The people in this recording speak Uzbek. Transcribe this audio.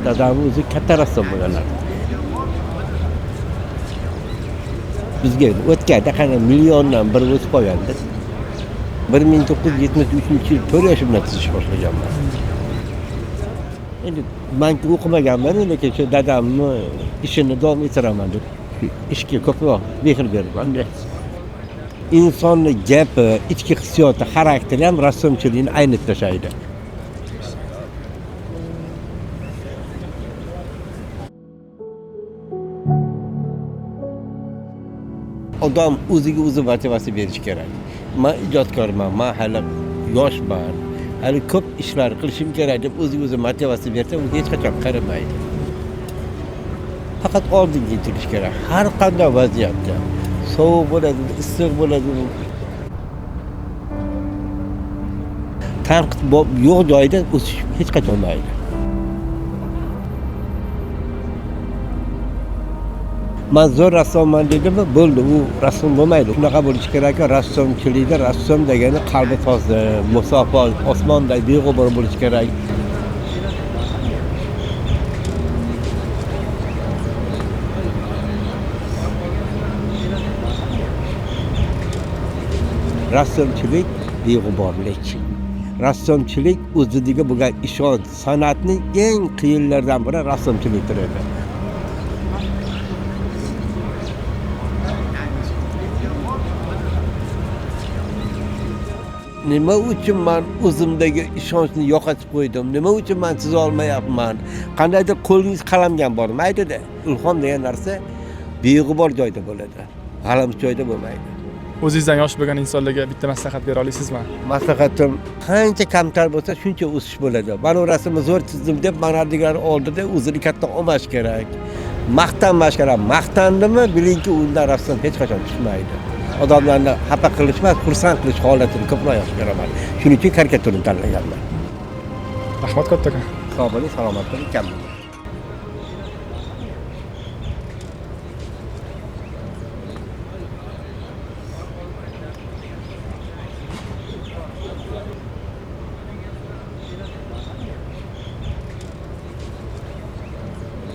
Dadamni o'zi katta rassom bo'lganlar. Bizga o'tganda qani milliondan biri o'sib qolganda 1973-yil 4 yoshimdan chizish boshlaganman. Endi men o'qimaganman, lekin shu dadamni ishini davom ettiraman deb ishga ko'proq mehr berdim. İnsanın gapi, ichki hissiyoti, xarakteri ham rassomchilikni aynib tashlaydi. Odam o'ziga o'zi motivatsiya berish kerak. Men ijodkorman, men hali yoshman, hali ko'p ishlar qilishim kerak deb o'ziga o'zi motivatsiya bersa, u hech qachon qarimaydi. Faqat oldinga intilish kerak. Har qanday vaziyatda, sovuq bo'ladi, issiq bo'ladi. Tanqid yo'q joyda o'sish hech qachon olmaydi. Men zo'r rassomman dedimmi, bo'ldi, u rassom bo'lmaydi. Shunaqa bo'lishi kerak, rassomchilikda rassom degani qalbi toza, musofo, osmonday beg'ubor bo'lishi kerak. Rassomchilik beg'uborlik. Rassomchilik o'ziga bo'lgan ishonch, san'atning eng qiyinlaridan biri rassomchilikdir edi. Nima uchun men o'zimdagi ishonchni yo'qotib qo'ydim? Nima uchun men chiza olmayapman? Qandaydir qo'lingiz qalamgan bor, mayda-da. Ilhom degan narsa beg'ubor joyda bo'ladi. G'alamis joyda bo'lmaydi. O'zingizdan yosh bo'lgan insonlarga bitta maslahat bera olasizmi? Maslahatim qancha kamtar bo'lsa, shuncha o'sish bo'ladi. Men u rasmni zo'r chizdim deb manadiglar oldida o'zini katta olmash kerak. Maqtanmash kerak. Maqtandimi, bilingki, undan rassom hech qachon chiqmaydi. Odamlarni xafa qilish emas, xursand qilish holatini ko'proq yaxshi ko'raman. Shuning uchun karikaturani tanlaganman. Rahmat kattakon. Sog' bo'ling, salomat bo'ling, kam bo'ling.